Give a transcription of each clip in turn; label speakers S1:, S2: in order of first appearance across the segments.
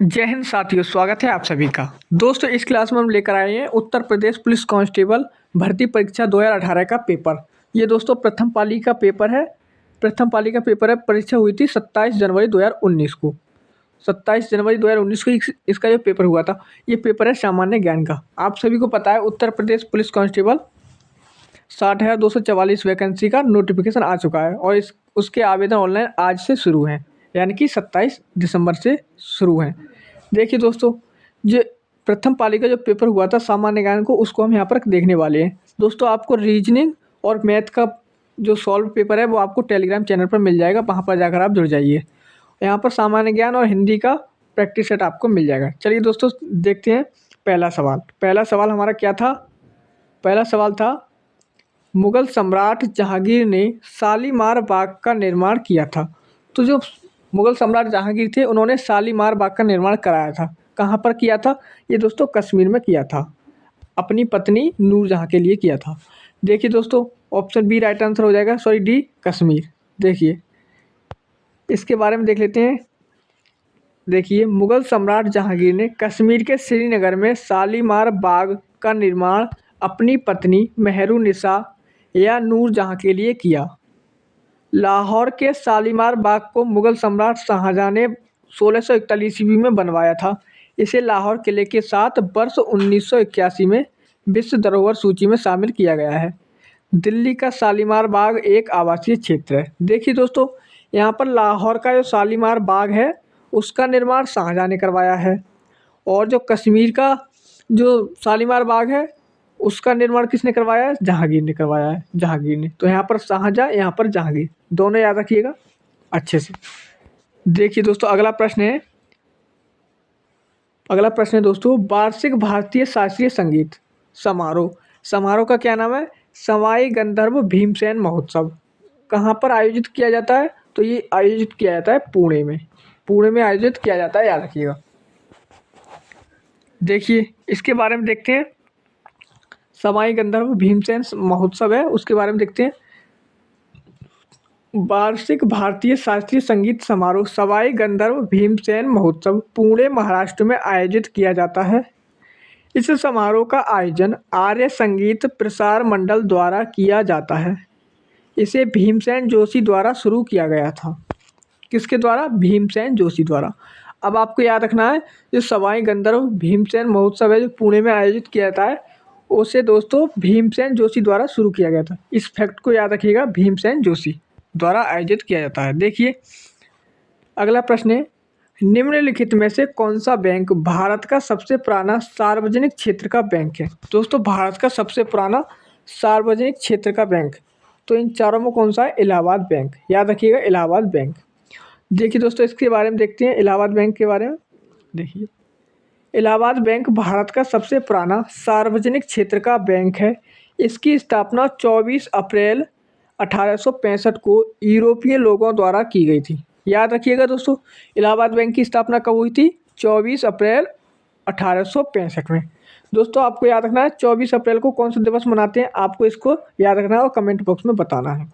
S1: जय हिंद साथियों, स्वागत है आप सभी का। दोस्तों, इस क्लास में हम लेकर आए हैं उत्तर प्रदेश पुलिस कांस्टेबल भर्ती परीक्षा 2018 का पेपर। ये दोस्तों प्रथम पाली का पेपर है। परीक्षा हुई थी 27 जनवरी 2019 को। 27 जनवरी 2019 को इसका जो पेपर हुआ था, ये पेपर है सामान्य ज्ञान का। आप सभी को पता है Uttar Pradesh police constable 60,244 vacancy का नोटिफिकेशन आ चुका है और उसके आवेदन ऑनलाइन आज से शुरू हैं, यानी कि 27 दिसंबर से शुरू हैं। देखिए दोस्तों, जो प्रथम पाली का जो पेपर हुआ था सामान्य ज्ञान को, उसको हम यहाँ पर देखने वाले हैं। दोस्तों, आपको रीजनिंग और मैथ का जो सॉल्व पेपर है वो आपको टेलीग्राम चैनल पर मिल जाएगा, वहाँ पर जाकर आप जुड़ जाइए। यहाँ पर सामान्य ज्ञान और हिंदी का प्रैक्टिस सेट आपको मिल जाएगा। चलिए दोस्तों, देखते हैं पहला सवाल हमारा क्या था। पहला सवाल था, मुगल सम्राट जहांगीर ने शालीमार बाग का निर्माण किया था। तो जो मुगल सम्राट जहांगीर थे, उन्होंने शालीमार बाग का निर्माण कराया था। कहाँ पर किया था? ये दोस्तों कश्मीर में किया था, अपनी पत्नी नूरजहां के लिए किया था। देखिए दोस्तों, ऑप्शन बी राइट आंसर हो जाएगा, सॉरी डी कश्मीर। देखिए, इसके बारे में देख लेते हैं। देखिए, मुगल सम्राट जहांगीर ने कश्मीर के श्रीनगर में शालीमार बाग का निर्माण अपनी पत्नी मेहरुन्निसा या नूरजहां के लिए किया। लाहौर के शालीमार बाग को मुगल सम्राट शाहजहां ने 1641 ईस्वी में बनवाया था। इसे लाहौर किले के साथ वर्ष 1981 में विश्व धरोहर सूची में शामिल किया गया है। दिल्ली का शालीमार बाग एक आवासीय क्षेत्र है। देखिए दोस्तों, यहाँ पर लाहौर का जो शालीमार बाग है उसका निर्माण शाहजहां ने करवाया है, और जो कश्मीर का जो शालीमार बाग है उसका निर्माण किसने करवाया है? जहांगीर ने करवाया है, जहांगीर ने। तो यहाँ पर शाहजहां, यहाँ पर जहांगीर, दोनों याद रखिएगा अच्छे से। देखिए दोस्तों, अगला प्रश्न है दोस्तों, वार्षिक भारतीय शास्त्रीय संगीत समारोह का क्या नाम है? सवाई गंधर्व भीमसेन महोत्सव। कहाँ पर आयोजित किया जाता है? तो ये आयोजित किया जाता है पुणे में आयोजित किया जाता है, याद रखिएगा। देखिए, इसके बारे में देखते हैं। सवाई गंधर्व भीमसेन महोत्सव है, उसके बारे में देखते हैं। वार्षिक भारतीय शास्त्रीय संगीत समारोह सवाई गंधर्व भीमसेन महोत्सव पुणे महाराष्ट्र में आयोजित किया जाता है। इस समारोह का आयोजन आर्य संगीत प्रसार मंडल द्वारा किया जाता है। इसे भीमसेन जोशी द्वारा शुरू किया गया था। किसके द्वारा? भीमसेन जोशी द्वारा। अब आपको याद रखना है, जो सवाई गंधर्व भीमसेन महोत्सव है जो पुणे में आयोजित किया जाता है, उसे दोस्तों भीमसेन जोशी द्वारा शुरू किया गया था। इस फैक्ट को याद रखिएगा, भीमसेन जोशी द्वारा आयोजित किया जाता है। देखिए, अगला प्रश्न है, निम्नलिखित में से कौन सा बैंक भारत का सबसे पुराना सार्वजनिक क्षेत्र का बैंक है? दोस्तों, भारत का सबसे पुराना सार्वजनिक क्षेत्र का बैंक, तो इन चारों में कौन सा है? इलाहाबाद बैंक। याद रखिएगा, इलाहाबाद बैंक। देखिए दोस्तों, इसके बारे में देखते हैं, इलाहाबाद बैंक के बारे में। देखिए, इलाहाबाद बैंक भारत का सबसे पुराना सार्वजनिक क्षेत्र का बैंक है। इसकी स्थापना 24 अप्रैल 1865 को यूरोपीय लोगों द्वारा की गई थी। याद रखिएगा दोस्तों, इलाहाबाद बैंक की स्थापना कब हुई थी? 24 अप्रैल 1865 में। दोस्तों, आपको याद रखना है 24 अप्रैल को कौन सा दिवस मनाते हैं, आपको इसको याद रखना है और कमेंट बॉक्स में बताना है।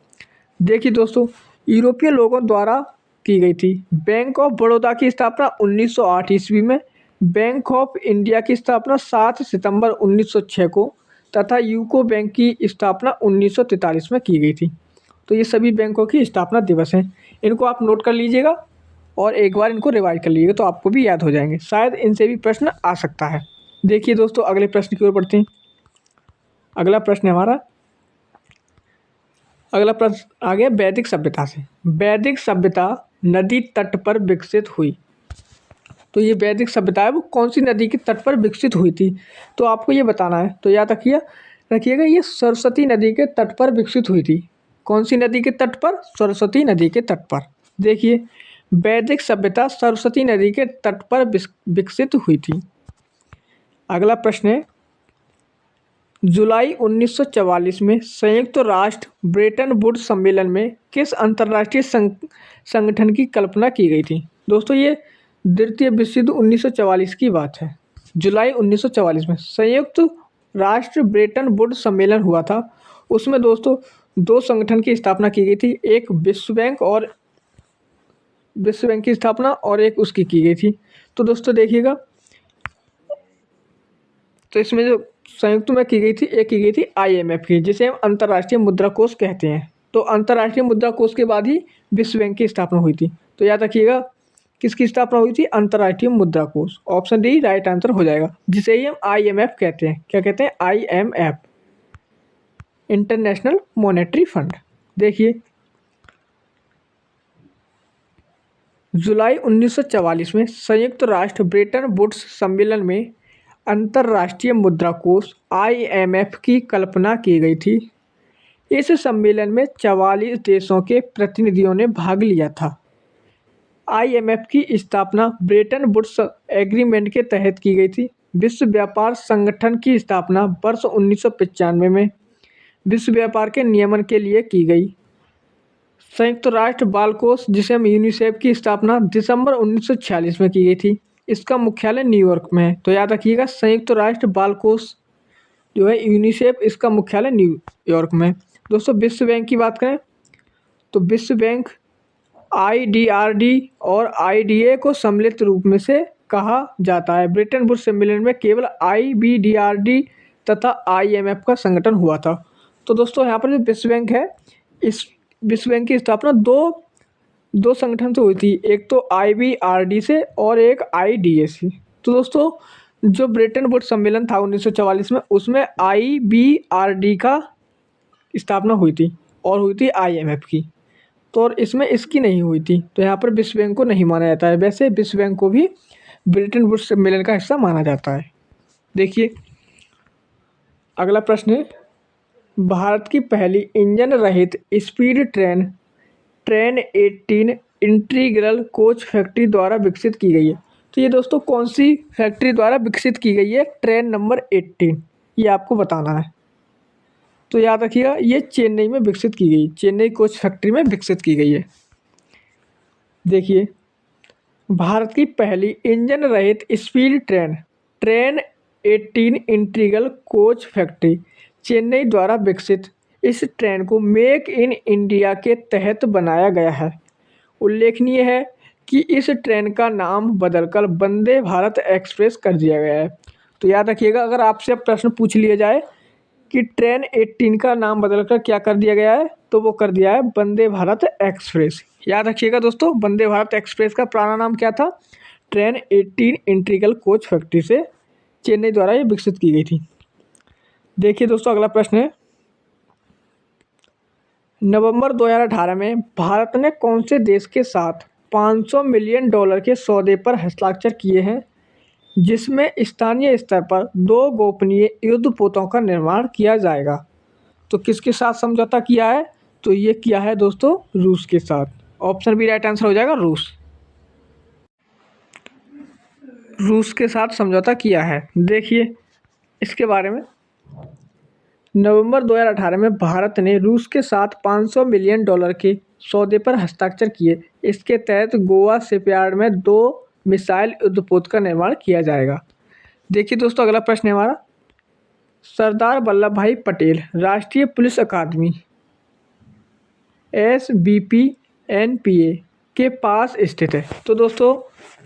S1: देखिए दोस्तों, यूरोपीय लोगों द्वारा की गई थी। बैंक ऑफ बड़ौदा की स्थापना 1908 ईस्वी में, बैंक ऑफ इंडिया की स्थापना 7 सितंबर 1906 को तथा यूको बैंक की स्थापना 1943 में की गई थी। तो ये सभी बैंकों की स्थापना दिवस हैं। इनको आप नोट कर लीजिएगा और एक बार इनको रिवाइज कर लीजिएगा, तो आपको भी याद हो जाएंगे। शायद इनसे भी प्रश्न आ सकता है। देखिए दोस्तों, अगले प्रश्न की ओर बढ़ते हैं। अगला प्रश्न है हमारा, अगला प्रश्न आ गया वैदिक सभ्यता से। वैदिक सभ्यता नदी तट पर विकसित हुई। तो ये वैदिक सभ्यता है वो कौन सी नदी के तट पर विकसित हुई थी, तो आपको ये बताना है। तो याद रखिएगा, ये सरस्वती नदी के तट पर विकसित हुई थी। कौन सी नदी के तट पर? सरस्वती नदी के तट पर। देखिए, वैदिक सभ्यता सरस्वती नदी के तट पर विकसित हुई थी। अगला प्रश्न है, जुलाई 1944 में संयुक्त राष्ट्र ब्रेटन वुड्स सम्मेलन में किस अंतर्राष्ट्रीय संगठन की कल्पना की गई थी? दोस्तों, ये द्वितीय विश्व युद्ध 1944 की बात है। जुलाई 1944 में संयुक्त राष्ट्र ब्रेटन वुड्स सम्मेलन हुआ था। उसमें दोस्तों दो संगठन की स्थापना की गई थी, एक विश्व बैंक की स्थापना और एक उसकी की गई थी। तो दोस्तों देखिएगा, तो इसमें जो संयुक्त में की गई थी, एक की गई थी IMF की, जिसे हम अंतर्राष्ट्रीय मुद्रा कोष कहते हैं। तो अंतर्राष्ट्रीय मुद्रा कोष के बाद ही विश्व बैंक की स्थापना हुई थी। तो याद रखिएगा, किसकी स्थापना हुई थी? अंतर्राष्ट्रीय मुद्रा कोष। ऑप्शन डी राइट आंसर हो जाएगा, जिसे ही हम IMF कहते हैं। क्या कहते हैं? IMF, international monetary fund. देखिए, जुलाई 1944 में संयुक्त राष्ट्र ब्रेटन वुड्स सम्मेलन में अंतर्राष्ट्रीय मुद्रा कोष IMF की कल्पना की गई थी। इस सम्मेलन में 44 देशों के प्रतिनिधियों ने भाग लिया था। IMF की स्थापना ब्रेटन वुड्स एग्रीमेंट के तहत की गई थी। विश्व व्यापार संगठन की स्थापना वर्ष 1995 में विश्व व्यापार के नियमन के लिए की गई। संयुक्त राष्ट्र बाल कोष, जिसे हम यूनिसेफ, की स्थापना दिसंबर 1946 में की गई थी। इसका मुख्यालय न्यूयॉर्क में है। तो याद रखिएगा, संयुक्त राष्ट्र बाल कोष जो है यूनिसेफ, इसका मुख्यालय न्यूयॉर्क में है। दोस्तों विश्व बैंक की बात करें तो विश्व बैंक IDRD और IDA को सम्मिलित रूप में से कहा जाता है। ब्रेटन वुड्स सम्मेलन में केवल IBDRD तथा IMF का संगठन हुआ था। तो दोस्तों यहाँ पर जो विश्व बैंक है, इस विश्व बैंक की स्थापना दो संगठन से हुई थी, एक तो IBRD से और एक IDA से। तो दोस्तों जो ब्रेटन वुड्स सम्मेलन था 1944 में, उसमें IBRD का स्थापना हुई थी और हुई थी IMF की, तो और इसमें इसकी नहीं हुई थी। तो यहाँ पर विश्व बैंक को नहीं माना जाता है। वैसे विश्व बैंक को भी ब्रेटन वुड्स सम्मेलन का हिस्सा माना जाता है। देखिए, अगला प्रश्न है, भारत की पहली इंजन रहित speed train train 18 integral coach factory द्वारा विकसित की गई है। तो ये दोस्तों कौन सी फैक्ट्री द्वारा विकसित की गई है? ट्रेन नंबर 18, ये आपको बताना है। तो याद रखिएगा, ये चेन्नई में विकसित की गई, चेन्नई कोच फैक्ट्री में विकसित की गई है। देखिए, भारत की पहली इंजन रहित speed train train 18 integral coach factory Chennai द्वारा विकसित। इस ट्रेन को मेक इन इंडिया के तहत बनाया गया है। उल्लेखनीय है कि इस ट्रेन का नाम बदलकर वंदे भारत एक्सप्रेस कर दिया गया है। तो याद रखिएगा, अगर आपसे प्रश्न पूछ लिया जाए कि ट्रेन 18 का नाम बदलकर क्या कर दिया गया है, तो वो कर दिया है वंदे भारत एक्सप्रेस। याद रखिएगा दोस्तों, वंदे भारत एक्सप्रेस का पुराना नाम क्या था? ट्रेन 18 इंटीग्रल कोच फैक्ट्री से चेन्नई द्वारा ये विकसित की गई थी। देखिए दोस्तों, अगला प्रश्न है, नवंबर 2018 में भारत ने कौन से देश के साथ $500 मिलियन के सौदे पर हस्ताक्षर किए हैं, जिसमें स्थानीय स्तर पर 2 गोपनीय युद्धपोतों का निर्माण किया जाएगा? तो किसके साथ समझौता किया है? तो ये किया है दोस्तों रूस के साथ। ऑप्शन बी राइट आंसर हो जाएगा, रूस के साथ समझौता किया है। देखिए इसके बारे में, नवंबर 2018 में भारत ने रूस के साथ $500 मिलियन के सौदे पर हस्ताक्षर किए। इसके तहत गोवा शिपयार्ड में 2 मिसाइल युद्धपोत का निर्माण किया जाएगा। देखिए दोस्तों, अगला प्रश्न है हमारा, सरदार वल्लभ भाई पटेल राष्ट्रीय पुलिस अकादमी SBP NPA के पास स्थित है। तो दोस्तों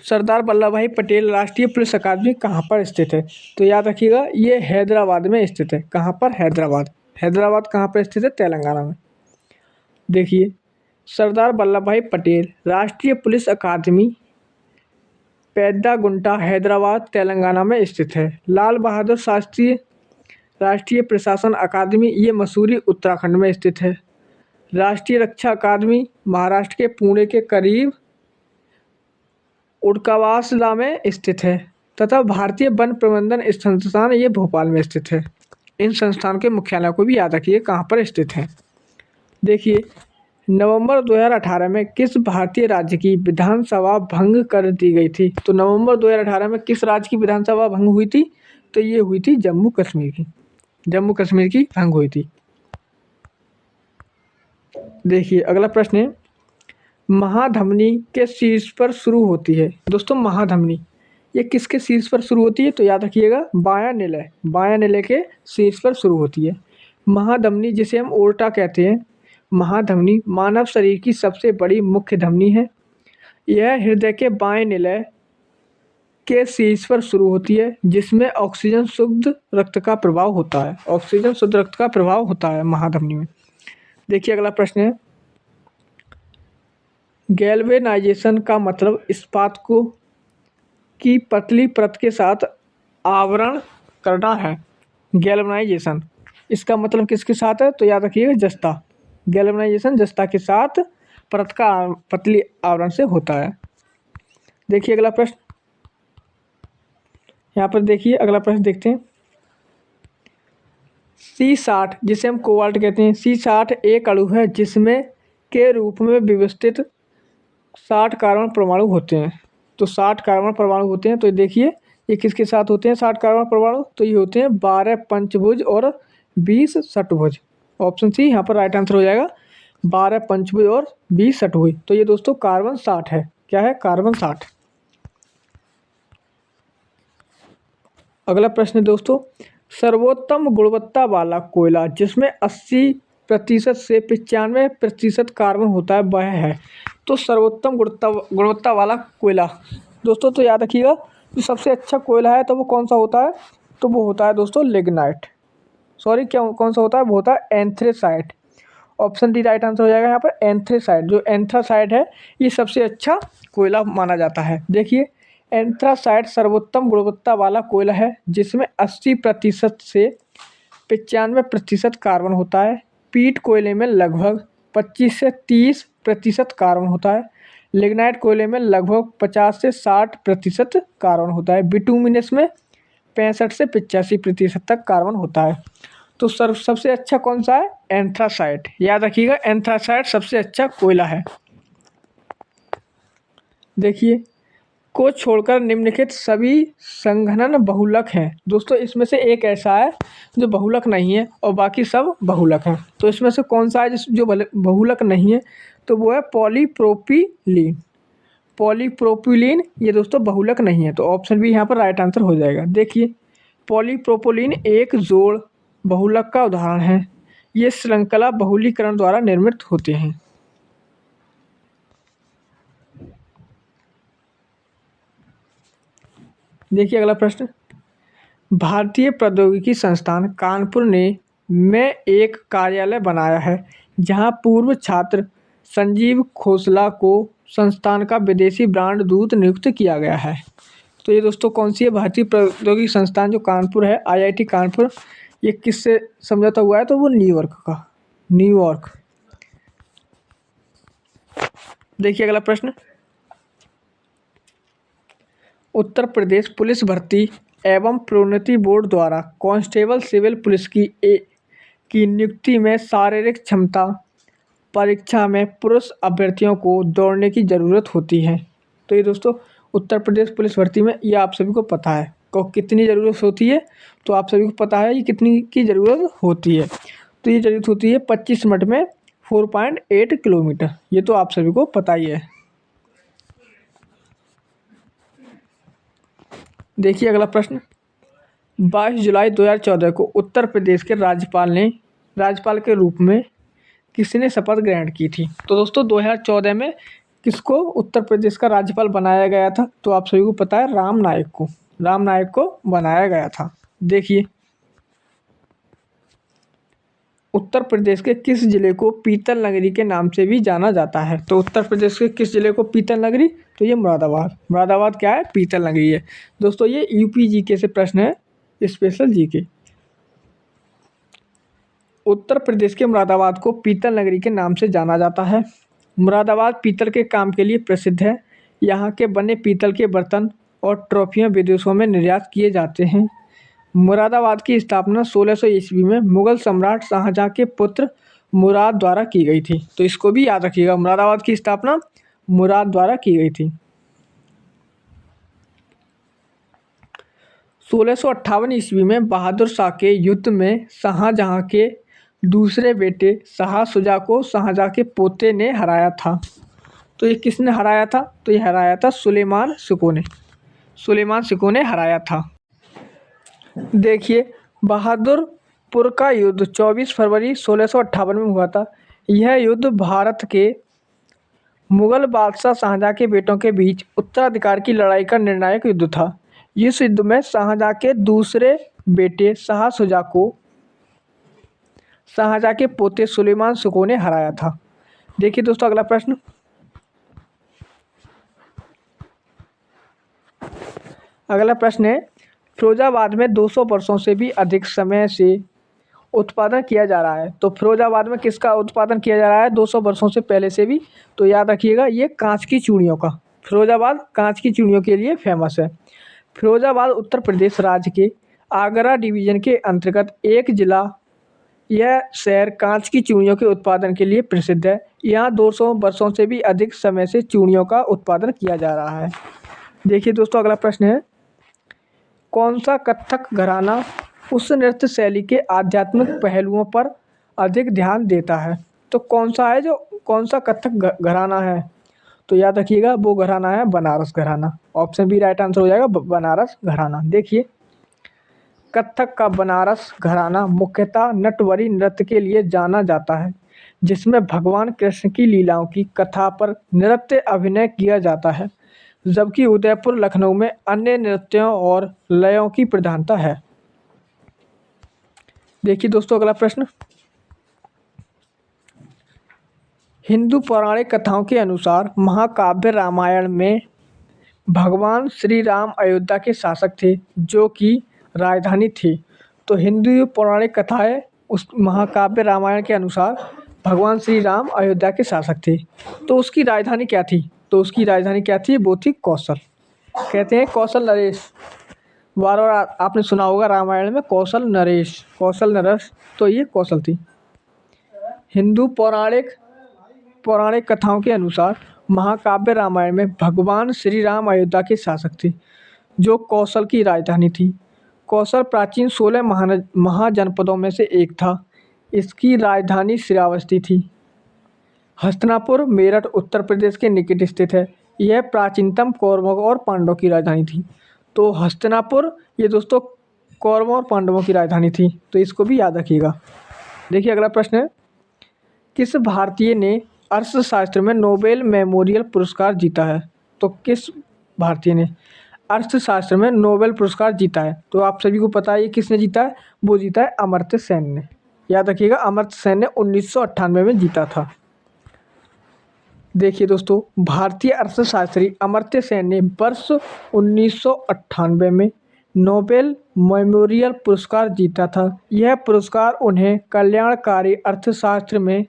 S1: सरदार वल्लभ भाई पटेल राष्ट्रीय पुलिस अकादमी कहाँ पर स्थित है? तो याद रखिएगा, ये हैदराबाद में स्थित है। कहाँ पर? हैदराबाद। हैदराबाद कहाँ पर स्थित है? तेलंगाना में। देखिए, सरदार वल्लभ भाई पटेल राष्ट्रीय पुलिस अकादमी पेद्दागुंटा हैदराबाद तेलंगाना में स्थित है। लाल बहादुर शास्त्री राष्ट्रीय प्रशासन अकादमी, ये मसूरी उत्तराखंड में स्थित है। राष्ट्रीय रक्षा अकादमी महाराष्ट्र के पुणे के करीब उड़कावासला में स्थित है, तथा भारतीय वन प्रबंधन संस्थान, ये भोपाल में स्थित है। इन संस्थानों के मुख्यालय को भी याद रखिए कहाँ पर स्थित है। देखिए, नवंबर 2018 में किस भारतीय राज्य की विधानसभा भंग कर दी गई थी? तो नवंबर 2018 में किस राज्य की विधानसभा भंग हुई थी? तो ये हुई थी जम्मू कश्मीर की। जम्मू कश्मीर की भंग हुई थी। देखिए, अगला प्रश्न है, महाधमनी के शीर्ष पर शुरू होती है। दोस्तों महाधमनी ये किसके शीर्ष पर शुरू होती है? तो याद रखिएगा, बायां निलय के शीर्ष पर शुरू होती है। महाधमनी, जिसे हम ओर्टा कहते हैं, महाधमनी मानव शरीर की सबसे बड़ी मुख्य धमनी है। यह हृदय के बाएं निलय के शीर्ष पर शुरू होती है, जिसमें ऑक्सीजन शुद्ध रक्त का प्रभाव होता है। ऑक्सीजन शुद्ध रक्त का प्रभाव होता है महाधमनी में। देखिए अगला प्रश्न है, गैल्वेनाइजेशन का मतलब इस्पात को की पतली परत के साथ आवरण करना है। गैल्वेनाइजेशन इसका मतलब किसके साथ है, तो याद रखिएगा जस्ता। गैल्वेनाइजेशन जस्ता के साथ परत का पतली आवरण से होता है। देखिए अगला प्रश्न, यहाँ पर देखिए अगला प्रश्न देखते हैं। C60 जिसे हम कोबाल्ट कहते हैं, C60 एक अणु है जिसमें के रूप में व्यवस्थित 60 कार्बन परमाणु होते हैं। तो 60 कार्बन परमाणु होते हैं, तो देखिए ये किसके साथ होते हैं 60 कार्बन परमाणु, तो ये होते हैं 12 पंचभुज और 20 षटभुज। ऑप्शन सी यहाँ पर राइट आंसर हो जाएगा, 12 पंचभुज और 20 षटभुज। तो ये दोस्तों कार्बन 60 है। क्या है, कार्बन 60। अगला प्रश्न है दोस्तों, सर्वोत्तम गुणवत्ता वाला कोयला जिसमें 80% से 95% कार्बन होता है वह है। तो सर्वोत्तम गुणवत्ता वाला कोयला दोस्तों, तो याद रखिएगा जो सबसे अच्छा कोयला है तो वो कौन सा होता है, तो वो होता है दोस्तों लिग्नाइट। सॉरी क्या कौन सा होता है, वो होता है anthracite. Option D right answer हो जाएगा यहाँ पर एंथ्रेसाइट। जो एंथ्रासाइट है ये सबसे अच्छा कोयला माना जाता है। देखिए एंथ्रासाइट सर्वोत्तम गुणवत्ता वाला कोयला है जिसमें 80% से 95% कार्बन होता है। पीट कोयले में लगभग 25 से 30% कार्बन होता है। लिग्नाइट कोयले में लगभग 50 से 60% कार्बन होता है। बिटुमिनस में 65 से 85% तक कार्बन होता है। तो सबसे अच्छा कौन सा है, एंथ्रासाइट। याद रखिएगा एंथ्रासाइट सबसे अच्छा कोयला है। देखिए को छोड़कर निम्नलिखित सभी संघनन बहुलक हैं। दोस्तों इसमें से एक ऐसा है जो बहुलक नहीं है और बाकी सब बहुलक हैं। तो इसमें से कौन सा है जो बहुलक नहीं है, तो वो है पॉलीप्रोपिलीन। पॉलीप्रोपिलीन ये दोस्तों बहुलक नहीं है, तो ऑप्शन बी यहाँ पर राइट आंसर हो जाएगा। देखिए पॉलीप्रोपिलीन एक जोड़ बहुलक का उदाहरण है। ये श्रृंखला बहुलीकरण द्वारा निर्मित होते हैं। देखिए अगला प्रश्न, भारतीय प्रौद्योगिकी संस्थान कानपुर ने में एक कार्यालय बनाया है जहां पूर्व छात्र संजीव खोसला को संस्थान का विदेशी ब्रांड दूत नियुक्त किया गया है। तो ये दोस्तों कौन सी है, भारतीय प्रौद्योगिकी संस्थान जो कानपुर है, IIT कानपुर, ये किससे समझौता हुआ है, तो वो न्यूयॉर्क का, न्यूयॉर्क। देखिए अगला प्रश्न, उत्तर प्रदेश पुलिस भर्ती एवं प्रोन्नति बोर्ड द्वारा कांस्टेबल सिविल पुलिस की नियुक्ति में शारीरिक क्षमता परीक्षा में पुरुष अभ्यर्थियों को दौड़ने की ज़रूरत होती है। तो ये दोस्तों उत्तर प्रदेश पुलिस भर्ती में ये आप सभी को पता है को कितनी ज़रूरत होती है, तो आप सभी को पता है ये कितनी की ज़रूरत होती है। तो ये ज़रूरत होती है 25 मिनट में 4.8 किलोमीटर। ये तो आप सभी को पता ही है। देखिए अगला प्रश्न, 22 जुलाई 2014 को उत्तर प्रदेश के राज्यपाल के रूप में किसने शपथ ग्रहण की थी। तो दोस्तों 2014 में किसको उत्तर प्रदेश का राज्यपाल बनाया गया था, तो आप सभी को पता है राम नायक को बनाया गया था। देखिए उत्तर प्रदेश के किस जिले को पीतल नगरी के नाम से भी जाना जाता है। तो उत्तर प्रदेश के किस जिले को पीतल नगरी, तो ये मुरादाबाद क्या है, पीतल नगरी है। दोस्तों ये यूपी जीके से प्रश्न है, स्पेशल जीके। उत्तर प्रदेश के मुरादाबाद को पीतल नगरी के नाम से जाना जाता है। मुरादाबाद पीतल के काम के लिए प्रसिद्ध है। यहाँ के बने पीतल के बर्तन और ट्रॉफियाँ विदेशों में निर्यात किए जाते हैं। मुरादाबाद की स्थापना 1600 ईस्वी में मुगल सम्राट शाहजहाँ के पुत्र मुराद द्वारा की गई थी। तो इसको भी याद रखिएगा, मुरादाबाद की स्थापना मुराद द्वारा की गई थी। 1658 ईस्वी में बहादुर शाह के युद्ध में शाहजहाँ के दूसरे बेटे शाह शुजा को शाहजहाँ के पोते ने हराया था। तो ये किसने हराया था, तो ये हराया था सुलेमान सिको ने हराया था। देखिए बहादुरपुर का युद्ध 24 फरवरी 1658 में हुआ था। यह युद्ध भारत के मुगल बादशाह शाहजहाँ के बेटों के बीच उत्तराधिकार की लड़ाई का निर्णायक युद्ध था। इस युद्ध में शाहजहाँ के दूसरे बेटे शाह शुजा को शाहजहाँ के पोते सुलेमान सुको ने हराया था। देखिए दोस्तों अगला प्रश्न। अगला प्रश्न है, फिरोजाबाद में 200 वर्षों से भी अधिक समय से उत्पादन किया जा रहा है। तो फिरोजाबाद में किसका उत्पादन किया जा रहा है 200 वर्षों से पहले से भी? तो याद रखिएगा ये कांच की चूड़ियों का। फिरोजाबाद कांच की चूड़ियों के लिए फेमस है। फिरोजाबाद उत्तर प्रदेश राज्य के आगरा डिवीजन के अंतर्गत एक जिला। यह शहर कांच की चूड़ियों के उत्पादन के लिए प्रसिद्ध है। यहाँ 200 वर्षों से भी अधिक समय से चूड़ियों का उत्पादन किया जा रहा है। देखिए दोस्तों अगला प्रश्न है, कौन सा कथक घराना उस नृत्य शैली के आध्यात्मिक पहलुओं पर अधिक ध्यान देता है? तो कौन सा है जो कौन सा कथक घराना है? तो याद रखिएगा वो घराना है बनारस घराना। ऑप्शन बी राइट आंसर हो जाएगा बनारस घराना। देखिए कथक का बनारस घराना मुख्यतः नटवरी नृत्य के लिए जाना जाता है, जिसमें भगवान कृष्ण की लीलाओं की कथा पर नृत्य अभिनय किया जाता है, जबकि उदयपुर लखनऊ में अन्य नृत्यों और लयों की प्रधानता है। देखिए दोस्तों अगला प्रश्न, हिंदू पौराणिक कथाओं के अनुसार महाकाव्य रामायण में भगवान श्री राम अयोध्या के शासक थे, जो कि राजधानी थी। तो हिंदू पौराणिक कथाएं उस महाकाव्य रामायण के अनुसार भगवान श्री राम अयोध्या के शासक थे। तो उसकी राजधानी क्या थी? तो उसकी राजधानी क्या थी? वो थी कौशल। कहते हैं कौशल नरेश, बार बार आपने सुना होगा रामायण में कौशल नरेश, कौशल नरेश। तो ये कौशल थी। हिंदू पौराणिक कथाओं के अनुसार महाकाव्य रामायण में भगवान श्री राम अयोध्या के शासक थे, जो कौशल की राजधानी थी। कौशल प्राचीन 16 महाजनपदों में से एक था। इसकी राजधानी श्रावस्ती थी। हस्तिनापुर मेरठ उत्तर प्रदेश के निकट स्थित है। यह प्राचीनतम कौरवों और पांडवों की राजधानी थी। तो हस्तिनापुर ये दोस्तों कौरवों और पांडवों की राजधानी थी। तो इसको भी याद रखिएगा। देखिए अगला प्रश्न है, किस भारतीय ने अर्थशास्त्र में नोबेल मेमोरियल पुरस्कार जीता है? तो किस भारतीय ने अर्थशास्त्र में नोबेल पुरस्कार जीता है? तो आप सभी को पता है ये किसने जीता है? वो जीता है अमर्त्य सेन ने। याद रखिएगा अमर्त्य सेन ने 1998 में जीता था। देखिए दोस्तों भारतीय अर्थशास्त्री अमर्त्य सेन ने वर्ष 1998 में नोबेल मेमोरियल पुरस्कार जीता था। यह पुरस्कार उन्हें कल्याणकारी अर्थशास्त्र में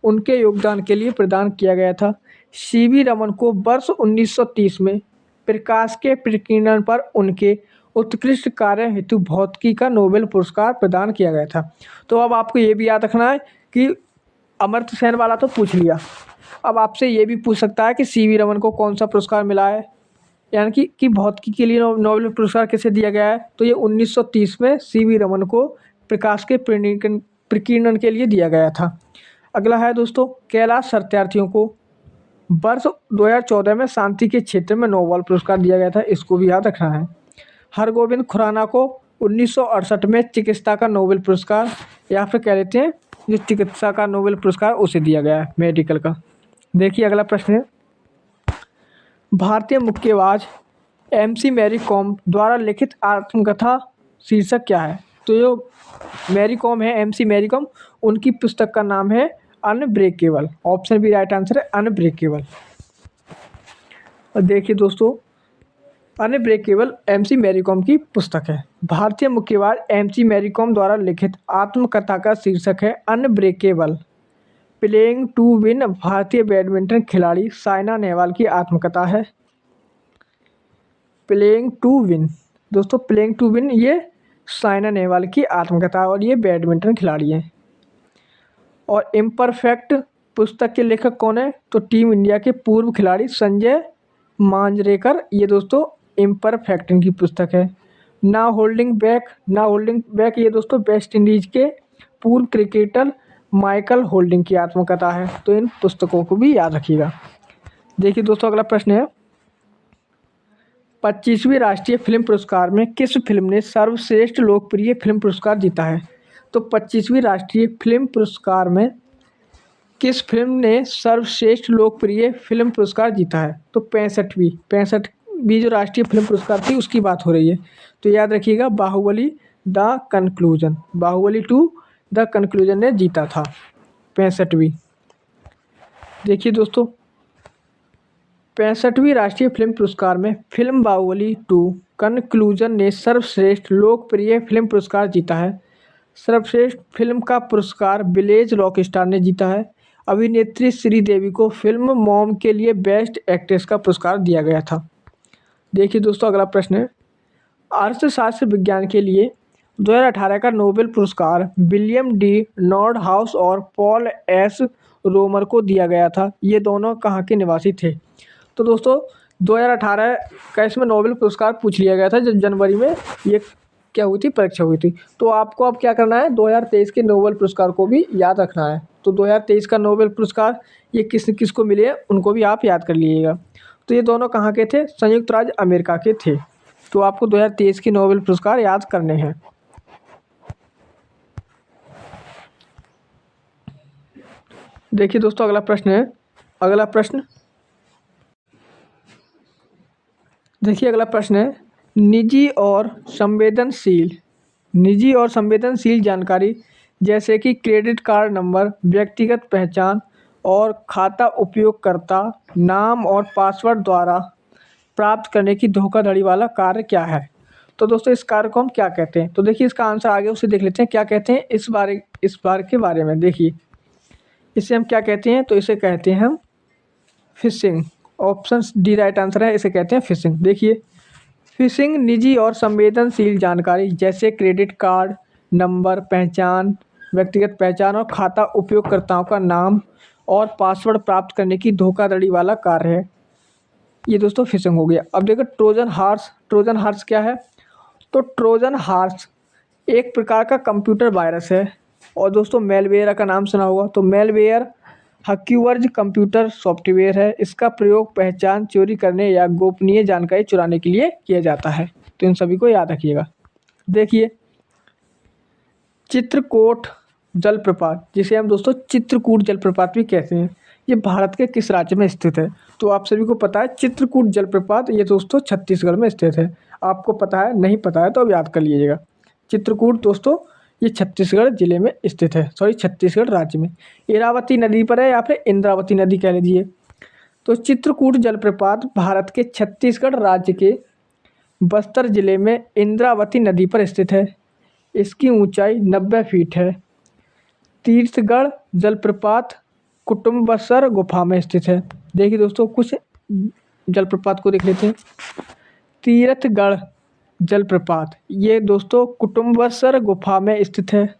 S1: उनके योगदान के लिए प्रदान किया गया था। सीवी रमन को वर्ष 1930 में प्रकाश के प्रकीर्णन पर उनके उत्कृष्ट कार्य हेतु भौतिकी का नोबेल पुरस्कार प्रदान किया गया था। तो अब आपको ये भी याद रखना है कि अमर्त्य सेन वाला तो पूछ लिया, अब आपसे ये भी पूछ सकता है कि सीवी रमन को कौन सा पुरस्कार मिला है, यानी कि भौतिकी के लिए नोबेल पुरस्कार किसे दिया गया है? तो ये 1930 में सीवी रमन को प्रकाश के प्रकीर्णन के लिए दिया गया था। अगला है दोस्तों, कैलाश सत्यार्थियों को वर्ष 2014 में शांति के क्षेत्र में नोबेल पुरस्कार दिया गया था। इसको भी याद रखना है। हरगोविंद खुराना को 1968 में चिकित्सा का नोबेल पुरस्कार, या फिर कह लेते हैं जो चिकित्सा का नोबेल पुरस्कार उसे दिया गया है, मेडिकल का। देखिए अगला प्रश्न है, भारतीय मुक्केबाज MC मैरी कॉम द्वारा लिखित आत्मकथा शीर्षक क्या है? तो जो मैरी कॉम है, MC मैरी कॉम, उनकी पुस्तक का नाम है Unbreakable. Option B right answer है अनब्रेकेबल। और देखिए दोस्तों अनब्रेकेबल MC मैरी कॉम की पुस्तक है। भारतीय मुक्केबाज MC मैरी कॉम द्वारा लिखित आत्मकथा का शीर्षक है अनब्रेकेबल। प्लेइंग टू विन भारतीय बैडमिंटन खिलाड़ी साइना नेहवाल की आत्मकथा है। प्लेइंग टू विन दोस्तों, प्लेइंग टू विन ये साइना नेहवाल की आत्मकथा और ये बैडमिंटन खिलाड़ी हैं। और इम्परफेक्ट पुस्तक के लेखक कौन है? तो टीम इंडिया के पूर्व खिलाड़ी संजय मांजरेकर, ये दोस्तों इम्परफेक्ट इनकी पुस्तक है। ना होल्डिंग बैक ये दोस्तों वेस्ट इंडीज के पूर्व क्रिकेटर माइकल होल्डिंग की आत्मकथा है। तो इन पुस्तकों को भी याद रखिएगा। देखिए दोस्तों अगला प्रश्न है, 25वीं राष्ट्रीय फिल्म पुरस्कार में किस फिल्म ने सर्वश्रेष्ठ लोकप्रिय फिल्म पुरस्कार जीता है? तो 25वीं राष्ट्रीय फिल्म पुरस्कार में किस फिल्म ने सर्वश्रेष्ठ लोकप्रिय फिल्म पुरस्कार जीता है? तो 65वीं जो राष्ट्रीय फिल्म पुरस्कार थी उसकी बात हो रही है। तो याद रखिएगा, Baahubali the conclusion, Baahubali 2 the conclusion ने जीता था 65वीं। देखिए दोस्तों, 65वीं राष्ट्रीय फिल्म पुरस्कार में फिल्म बाहुबली 2 कंक्लूजन ने सर्वश्रेष्ठ लोकप्रिय फिल्म पुरस्कार जीता है। सर्वश्रेष्ठ फिल्म का पुरस्कार विलेज रॉकस्टार ने जीता है। अभिनेत्री श्रीदेवी को फिल्म मॉम के लिए बेस्ट एक्ट्रेस का पुरस्कार दिया गया था। देखिए दोस्तों, अगला प्रश्न है, अर्थशास्त्र विज्ञान के लिए 2018 का नोबेल पुरस्कार विलियम डी नॉर्डहाउस और पॉल एस रोमर को दिया गया था। ये दोनों कहाँ के निवासी थे? तो दोस्तों, 2018 का इसमें नोबेल पुरस्कार पूछ लिया गया था जब जनवरी में ये क्या हुई थी, परीक्षा हुई थी। तो आपको अब क्या करना है, 2023 के नोबेल पुरस्कार को भी याद रखना है। तो 2023 का नोबेल पुरस्कार ये किस किसको मिले हैं उनको भी आप याद कर लीजिएगा। तो ये दोनों कहाँ के थे? संयुक्त राज्य अमेरिका के थे। तो आपको 2023 के नोबेल पुरस्कार याद करने हैं। देखिए दोस्तों, अगला प्रश्न है, अगला प्रश्न देखिए अगला प्रश्न है, निजी और संवेदनशील जानकारी जैसे कि क्रेडिट कार्ड नंबर, व्यक्तिगत पहचान और खाता उपयोगकर्ता नाम और पासवर्ड द्वारा प्राप्त करने की धोखाधड़ी वाला कार्य क्या है? तो दोस्तों, इस कार्य को हम क्या कहते हैं? तो देखिए, इसका आंसर आगे उसे देख लेते हैं क्या कहते हैं इस बार के बारे में। देखिए, इसे हम क्या कहते हैं? तो इसे कहते हैं हम fishing. Option D right answer है, इसे कहते हैं फिशिंग। देखिए, फिशिंग निजी और संवेदनशील जानकारी जैसे क्रेडिट कार्ड नंबर, पहचान, व्यक्तिगत पहचान और खाता उपयोगकर्ताओं का नाम और पासवर्ड प्राप्त करने की धोखाधड़ी वाला कार्य है। ये दोस्तों फिशिंग हो गया। अब देखो, ट्रोजन हार्स क्या है? तो ट्रोजन हार्स एक प्रकार का कंप्यूटर वायरस है। और दोस्तों, मेलवेयर का नाम सुना होगा। तो मेलवेयर हक्यूवर्ज कंप्यूटर सॉफ्टवेयर है। इसका प्रयोग पहचान चोरी करने या गोपनीय जानकारी चुराने के लिए किया जाता है। तो इन सभी को याद रखिएगा। देखिए, चित्रकूट जलप्रपात, जिसे हम दोस्तों चित्रकूट जलप्रपात भी कहते हैं, ये भारत के किस राज्य में स्थित है? तो आप सभी को पता है, चित्रकूट जलप्रपात ये दोस्तों छत्तीसगढ़ में स्थित है। आपको पता है, नहीं पता है तो अब याद कर लीजिएगा। चित्रकूट दोस्तों ये छत्तीसगढ़ जिले में स्थित है, छत्तीसगढ़ राज्य में। इरावती नदी पर है या फिर इंद्रावती नदी कह लीजिए। तो चित्रकूट जलप्रपात भारत के छत्तीसगढ़ राज्य के बस्तर जिले में इंद्रावती नदी पर स्थित है। इसकी ऊंचाई 90 फीट है। तीर्थगढ़ जलप्रपात कुटुम्बसर गुफा में स्थित है। देखिए दोस्तों, कुछ जलप्रपात को देख लेते हैं। तीर्थगढ़ जलप्रपात ये दोस्तों कुटुम्बसर गुफा में स्थित है।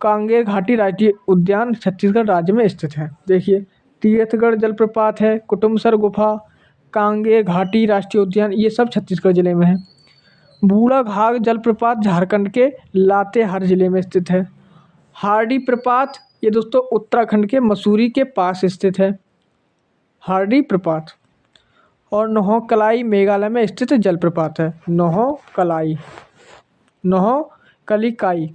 S1: कांगेर घाटी राष्ट्रीय उद्यान छत्तीसगढ़ राज्य में स्थित है। देखिए, तीर्थगढ़ जलप्रपात है, कुटुम्बसर गुफा, कांगेर घाटी राष्ट्रीय उद्यान, ये सब छत्तीसगढ़ जिले में है। बूढ़ाघाघ जलप्रपात झारखंड के लातेहार जिले में स्थित है। हार्डी प्रपात ये दोस्तों उत्तराखंड के मसूरी के पास स्थित है, हार्डी प्रपात। और नोहकलाई मेघालय में स्थित जलप्रपात है, नोहकलिकाई।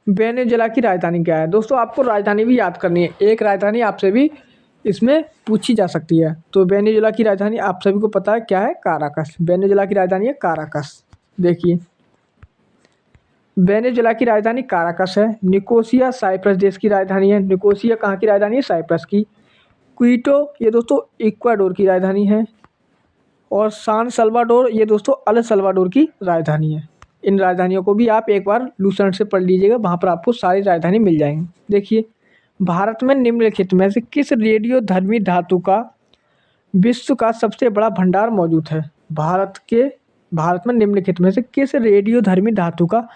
S1: वेनेजुएला की राजधानी क्या है? दोस्तों, आपको राजधानी भी याद करनी है। एक राजधानी आपसे भी इसमें पूछी जा सकती है। तो वेनेजुएला की राजधानी आप सभी को पता है क्या है? काराकस। वेनेजुएला की राजधानी है काराकस। देखिए, वेनेजुएला की राजधानी काराकस है। निकोसिया साइप्रस देश की राजधानी है। निकोसिया कहाँ की राजधानी है? साइप्रस की। क्विटो ये दोस्तों इक्वाडोर की राजधानी है। और सान सल्वाडोर ये दोस्तों अल सल्वाडोर की राजधानी है। इन राजधानियों को भी आप एक बार लूसेंट से पढ़ लीजिएगा, वहाँ पर आपको सारी राजधानी मिल जाएंगी। देखिए, भारत में निम्नलिखित में से किस रेडियोधर्मी धातु का विश्व का सबसे बड़ा भंडार मौजूद है? भारत में निम्नलिखित में से किस रेडियोधर्मी धातु का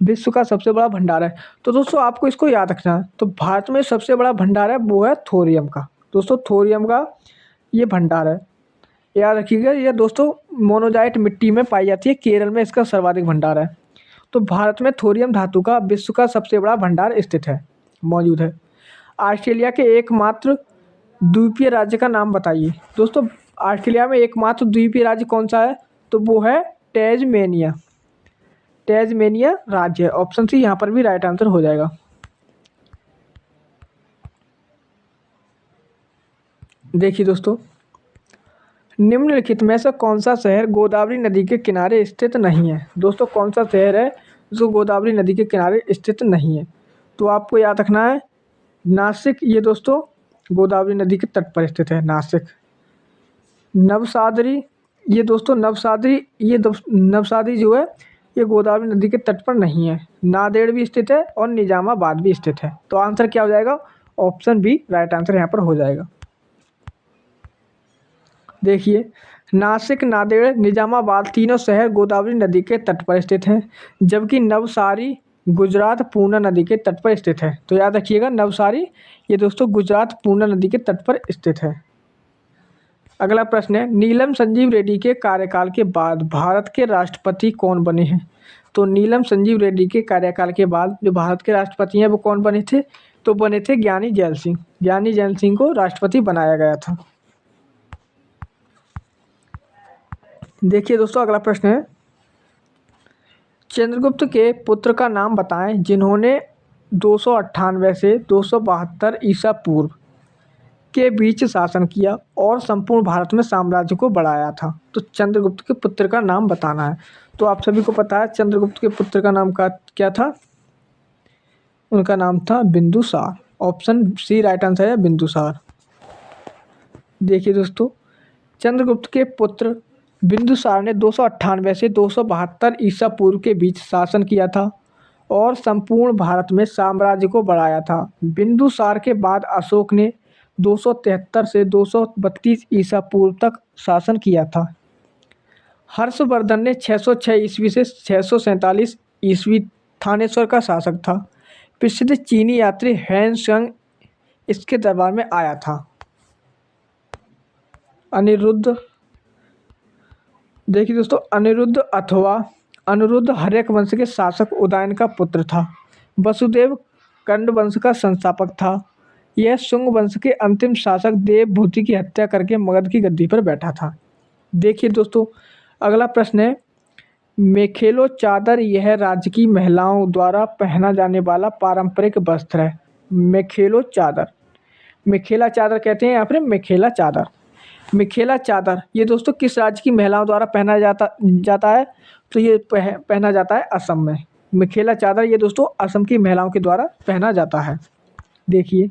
S1: विश्व का सबसे बड़ा भंडार है? तो दोस्तों, आपको इसको याद रखना है। तो भारत में सबसे बड़ा भंडार है वो है थोरियम का। दोस्तों, थोरियम का ये भंडार है, याद रखिएगा। यह दोस्तों मोनोजाइट मिट्टी में पाई जाती है। केरल में इसका सर्वाधिक भंडार है। तो भारत में थोरियम धातु का विश्व का सबसे बड़ा भंडार स्थित है, मौजूद है। ऑस्ट्रेलिया के एकमात्र द्वीपीय राज्य का नाम बताइए। दोस्तों, ऑस्ट्रेलिया में एकमात्र द्वीपीय राज्य कौन सा है? तो वो है टैज़मेनिया। टैज़मेनिया राज्य है। ऑप्शन सी यहाँ पर भी राइट आंसर हो जाएगा। देखिए दोस्तों, निम्नलिखित में से कौन सा शहर गोदावरी नदी के किनारे स्थित नहीं है। दोस्तों कौन सा शहर है जो गोदावरी नदी के किनारे स्थित नहीं है? तो आपको याद रखना है नासिक, ये दोस्तों गोदावरी नदी के तट पर स्थित है नासिक। नवसादरी, ये दोस्तों नवसादरी, ये नवसादरी जो है ये गोदावरी नदी के तट पर नहीं है। नांदेड़ भी स्थित है और निजामाबाद भी स्थित है। तो आंसर क्या हो जाएगा? ऑप्शन बी राइट आंसर यहाँ पर हो जाएगा। देखिए, नासिक, नांदेड़, निजामाबाद तीनों शहर गोदावरी नदी के तट पर स्थित हैं, जबकि नवसारी गुजरात पूर्णा नदी के तट पर स्थित है। तो याद रखिएगा नवसारी ये दोस्तों गुजरात पूर्णा नदी के तट पर स्थित है। अगला प्रश्न है, नीलम संजीव रेड्डी के कार्यकाल के बाद भारत के राष्ट्रपति कौन बने हैं? तो नीलम संजीव रेड्डी के कार्यकाल के बाद जो भारत के राष्ट्रपति हैं वो कौन बने थे? तो बने थे ज्ञानी जैल सिंह। ज्ञानी जैल सिंह को राष्ट्रपति बनाया गया था। देखिए दोस्तों, अगला प्रश्न है, चंद्रगुप्त के पुत्र का नाम बताएं जिन्होंने 298 से 272 ईसा पूर्व के बीच शासन किया और संपूर्ण भारत में साम्राज्य को बढ़ाया था। तो चंद्रगुप्त के पुत्र का नाम बताना है। तो आप सभी को पता है चंद्रगुप्त के पुत्र का नाम का क्या था? उनका नाम था Bindusara. Option C right answer है, बिंदुसार। देखिए दोस्तों, चंद्रगुप्त के पुत्र बिंदुसार ने 298 से 272 ईसा पूर्व के बीच शासन किया था और संपूर्ण भारत में साम्राज्य को बढ़ाया था। बिंदुसार के बाद अशोक ने 273 से 232 ईसा पूर्व तक शासन किया था। हर्षवर्धन ने 606 ईस्वी से 647 ईस्वी थानेश्वर का शासक था। प्रसिद्ध चीनी यात्री हैन संग इसके दरबार में आया था। अनिरुद्ध, देखिए दोस्तों, अनिरुद्ध अथवा अनिरुद्ध हर्यक वंश के शासक उदयन का पुत्र था। वसुदेव कंड वंश का संस्थापक था। यह शुंग वंश के अंतिम शासक देवभूति की हत्या करके मगध की गद्दी पर बैठा था। देखिए दोस्तों, अगला प्रश्न है, मेखेलो चादर यह राज्य की महिलाओं द्वारा पहना जाने वाला पारंपरिक वस्त्र है। मेखेलो चादर, मेखेला चादर कहते हैं यहाँ पर मेखेला चादर। मेखेला चादर ये दोस्तों किस राज्य की महिलाओं द्वारा पहना जाता है? तो ये पहना जाता है असम में। मेखेला चादर ये दोस्तों असम की महिलाओं के द्वारा पहना जाता है। देखिए,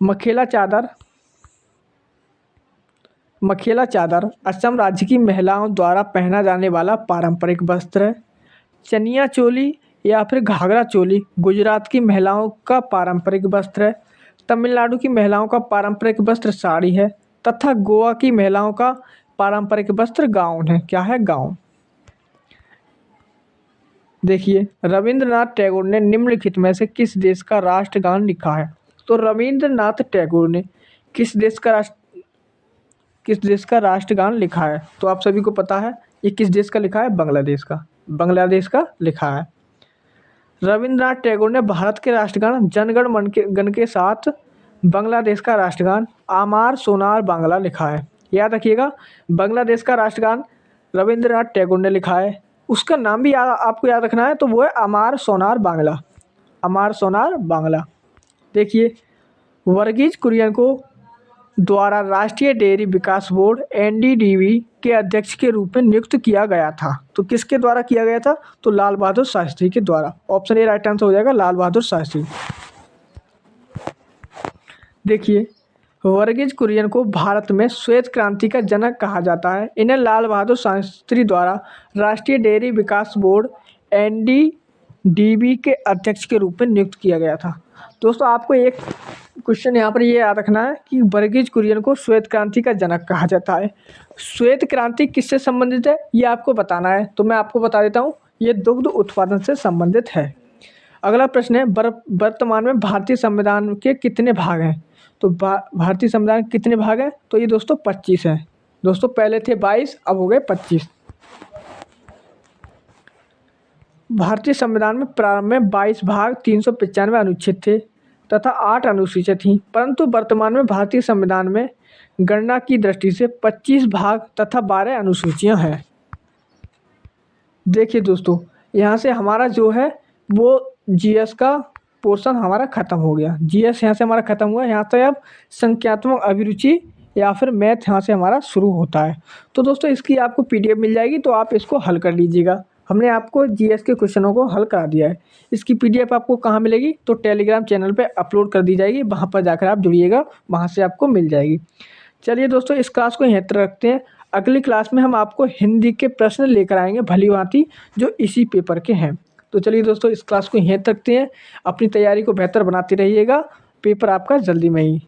S1: मखेला चादर, मखेला चादर असम राज्य की महिलाओं द्वारा पहना जाने वाला पारंपरिक वस्त्र है। चनिया चोली या फिर घाघरा चोली गुजरात की महिलाओं का पारंपरिक वस्त्र है। तमिलनाडु की महिलाओं का पारंपरिक वस्त्र साड़ी है तथा गोवा की महिलाओं का पारंपरिक वस्त्र गाउन है। क्या है? गाउन। देखिए, रविंद्रनाथ टैगोर ने निम्नलिखित में से किस देश का राष्ट्रगान लिखा है? तो रविंद्रनाथ टैगोर ने किस देश का राष्ट्रगान लिखा है? तो आप सभी को पता है ये किस देश का लिखा है? बांग्लादेश का। बांग्लादेश का लिखा है। रविंद्रनाथ टैगोर ने भारत के राष्ट्रगान जनगण मन गण के साथ बांग्लादेश का राष्ट्रगान आमार सोनार बांग्ला लिखा है। याद रखिएगा, बांग्लादेश का राष्ट्रगान रविंद्रनाथ टैगोर ने लिखा है। उसका नाम भी आपको याद रखना है, तो वो है अमार सोनार बांग्ला। अमार सोनार बांग्ला। देखिए, वर्गीज कुरियन को द्वारा राष्ट्रीय डेयरी विकास बोर्ड एनडीडीबी के अध्यक्ष के रूप में नियुक्त किया गया था। तो किसके द्वारा किया गया था? तो लाल बहादुर शास्त्री के द्वारा। ऑप्शन ए राइट आंसर हो जाएगा, लाल बहादुर शास्त्री। देखिए, वर्गीज कुरियन को भारत में श्वेत क्रांति का जनक कहा जाता है। इन्हें लाल बहादुर शास्त्री द्वारा राष्ट्रीय डेयरी विकास बोर्ड एनडीडीबी के अध्यक्ष के रूप में नियुक्त किया गया था। दोस्तों, आपको एक क्वेश्चन यहाँ पर ये याद रखना है कि वर्गीज कुरियन को श्वेत क्रांति का जनक कहा जाता है। श्वेत क्रांति किससे संबंधित है ये आपको बताना है, तो मैं आपको बता देता हूँ, ये दुग्ध उत्पादन से संबंधित है। अगला प्रश्न है, वर्तमान में भारतीय संविधान के कितने भाग हैं? तो भारतीय संविधान के कितने भाग हैं? तो ये दोस्तों 25 हैं। दोस्तों पहले थे 22, अब हो गए 25। भारतीय संविधान में प्रारंभ में 22 भाग 395 अनुच्छेद थे तथा 8 अनुसूचियाँ थीं, परंतु वर्तमान में भारतीय संविधान में गणना की दृष्टि से 25 भाग तथा 12 अनुसूचियाँ हैं। देखिए दोस्तों, यहाँ से हमारा जो है वो जीएस का पोर्शन हमारा ख़त्म हो गया। जीएस यहाँ से हमारा ख़त्म हुआ। यहाँ से अब संख्यात्मक अभिरुचि या फिर मैथ यहाँ से हमारा शुरू होता है। तो दोस्तों इसकी आपको पीडीएफ मिल जाएगी, तो आप इसको हल कर लीजिएगा। हमने आपको जीएस के क्वेश्चनों को हल करा दिया है। इसकी पीडीएफ आपको कहाँ मिलेगी? तो टेलीग्राम चैनल पे अपलोड कर दी जाएगी, वहाँ पर जाकर आप जुड़िएगा, वहाँ से आपको मिल जाएगी। चलिए दोस्तों इस क्लास को यहीं तक रखते हैं। अगली क्लास में हम आपको हिंदी के प्रश्न लेकर आएंगे भली-भांति, जो इसी पेपर के हैं। तो चलिए दोस्तों इस क्लास को यहीं तक रखते हैं। अपनी तैयारी को बेहतर बनाते रहिएगा, पेपर आपका जल्दी में ही